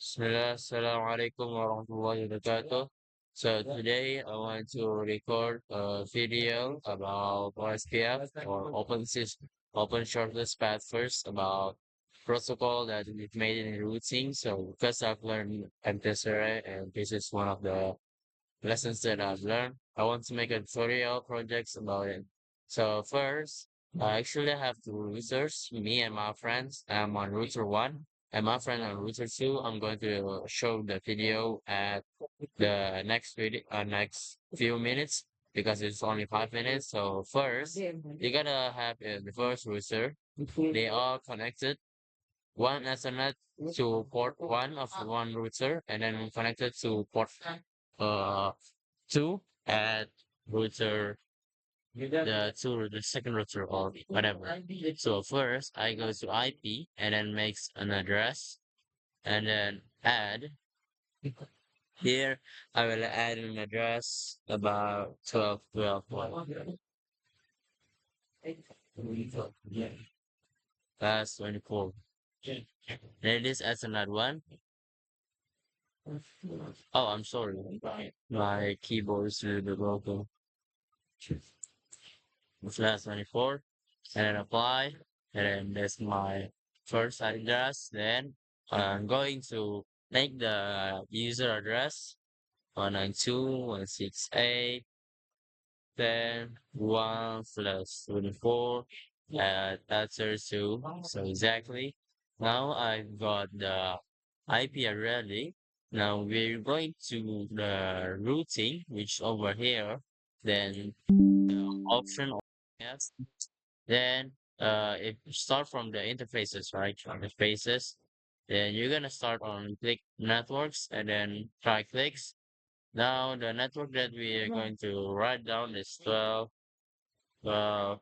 Bismillah, Assalamualaikum warahmatullahi wabarakatuh. So today I want to record a video about OSPF or Open Shortlist Path first about protocol that we've made in routing. So because I've learned MTSRA and this is one of the lessons that I've learned, I want to make a tutorial projects about it. So first, I actually have two routers, me and my friends. I'm on router one and my friend on router two. I'm going to show the video at the next few minutes because it's only 5 minutes. So first, you gotta have the first router. They are connected. One Ethernet to port one of the one router and then connected to port uh two at router the second router or whatever. So first I go to IP and then makes an address and then add here I will add an address about 12 that's 24. Then this adds another one. Oh, I'm sorry. My keyboard is a little bit broken. Slash 24 and then apply and then that's my first address. Then I'm going to make the user address 192.168 then 1/24 that's 32. So exactly now I've got the IP already. Now we're going to the routing which over here then option yes. Then if you start from the interfaces, right? Interfaces, then you're gonna start on click networks and then try clicks. Now the network that we are going to write down is 12, 1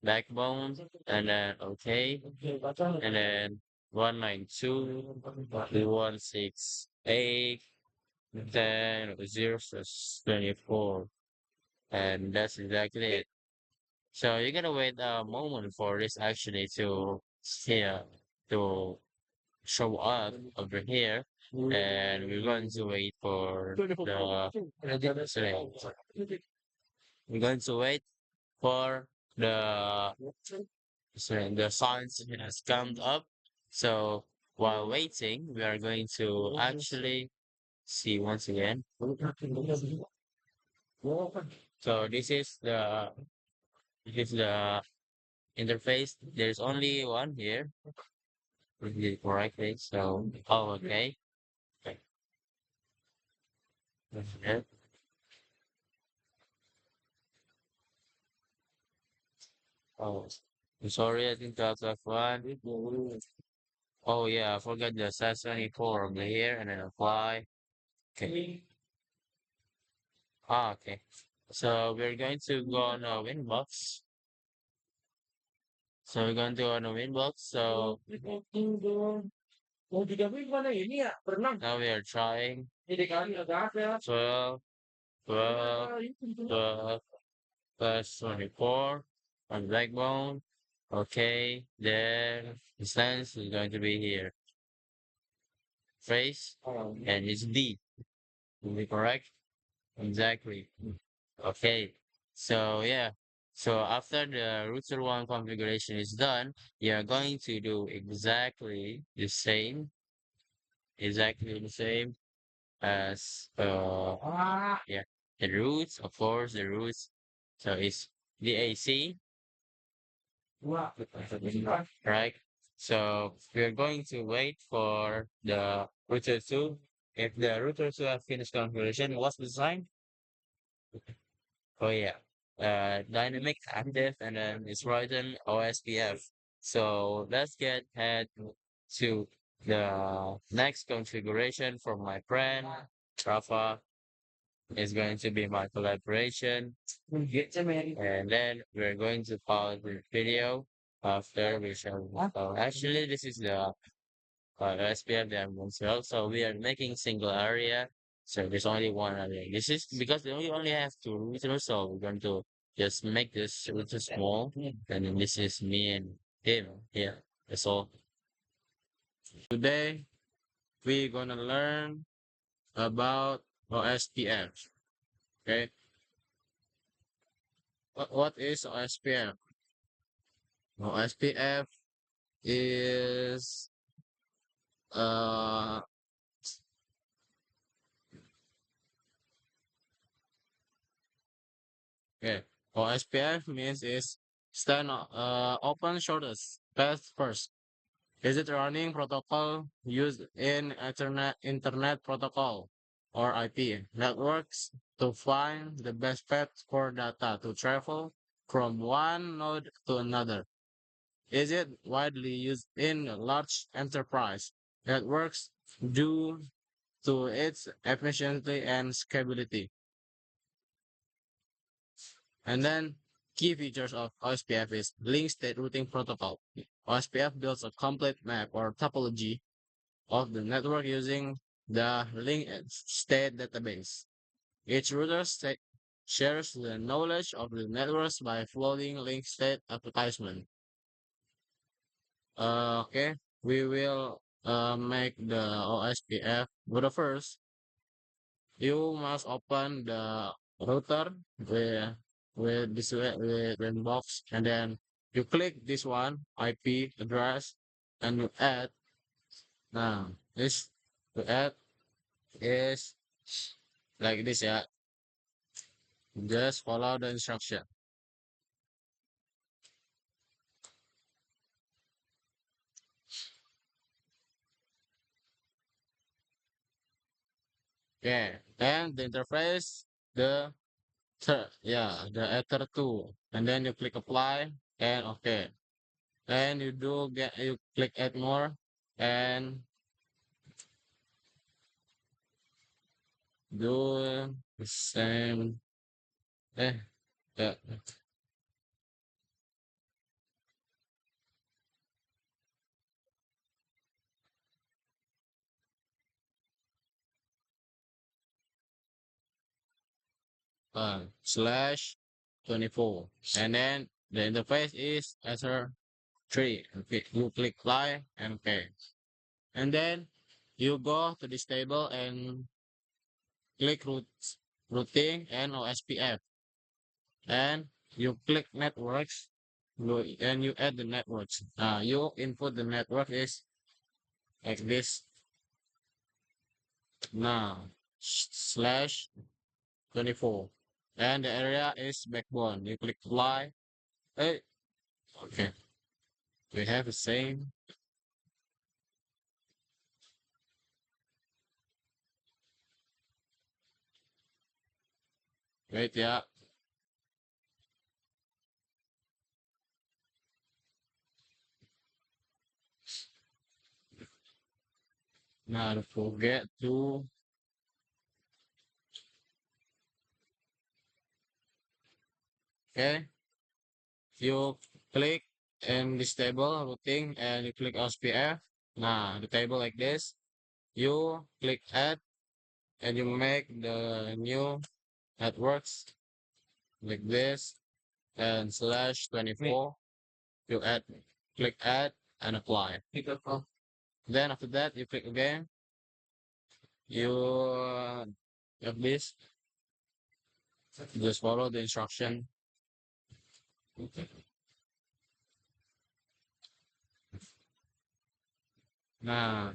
backbone, and then okay, and then 192.168, then 0/24, and that's exactly it. So you're gonna wait a moment for this actually to here to show up over here, and we're going to wait for sorry, we're going to wait for the the signs has come up. So while waiting, we are going to actually see once again. So this is the interface. There's only one here. With the correct thing. So, oh, okay. Okay. That's it. Oh, I'm sorry, I think that's F1. Oh, yeah, I forgot the SAS24 over here and then apply. Okay. Ah, okay. So, we're going to go on a Winbox. So, we're going to go on a Winbox. So, now we are trying 12, 12, 12 plus 24 on backbone. Okay, then the stance is going to be here. Phrase and it's D. Is it correct? Exactly. Okay. So yeah. So after the router one configuration is done, you're going to do exactly the same as yeah, the roots, of course, the roots. So it's DAC, right? So we're going to wait for the router 2. If the router 2 have finished configuration, what's the sign? Oh yeah, dynamic active and then it's written OSPF. So let's get head to the next configuration from my friend Rafa is going to be my collaboration. And then we're going to pause the video after we shall. Actually, this is the SPF that I'm going to help. So we are making single area. So there's only one area. This is because we only have two routers, so we're going to just make this router small. And then this is me and him. Yeah, that's all. Today we're gonna learn about OSPF. Okay, what is OSPF? OSPF is uh okay. OSPF means is stand open shortest path first. Is it running protocol used in internet protocol or IP networks to find the best path for data to travel from one node to another? Is it widely used in large enterprise networks due to its efficiency and scalability? And then key features of OSPF is link state routing protocol. OSPF builds a complete map or topology of the network using the link state database. Each router shares the knowledge of the networks by floating link state advertisement. Okay, we will make the OSPF. But first, you must open the router with this with inbox, and then you click this one IP address, and you add. Now this to add is like this, yeah. Just follow the instruction. Okay, and the interface, the ether 2, and then you click apply and okay. Then you click add more and do the same. Eh, yeah, slash 24, and then the interface is ether 3. Okay, you click apply and okay, and then you go to this table and click routing and OSPF, and you click networks, and you add the networks. You input the network is like this now slash 24, and the area is backbone. You click apply. Hey, okay, we have the same. Wait, yeah, now don't forget to okay. You click in this table routing and you click OSPF. Now the table like this. You click add and you make the new networks like this and slash 24. You add, click add and apply. Then after that, you click again. You have this. Just follow the instruction. Nah,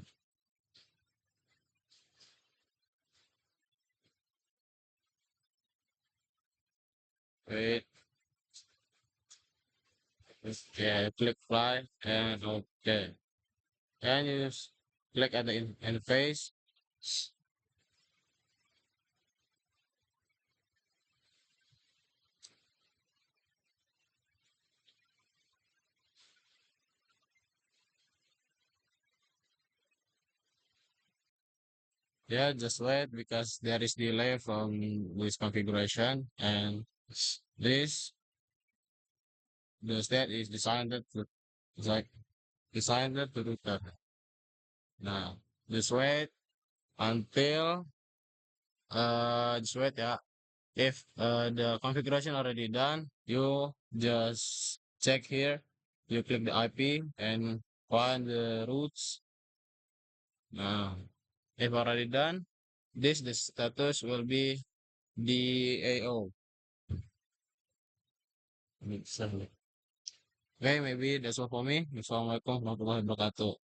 wait. Yeah, click fly and okay. And you just click at the interface. Yeah, just wait because there is delay from this configuration, and this the state is designed to it's like designed to do that. Now just wait until just wait, yeah. If the configuration already done, you just check here. You click the IP and find the routes. Nah, if already done, this the status will be DAO. Okay, maybe that's all for me. Assalamualaikum warahmatullahi wabarakatuh.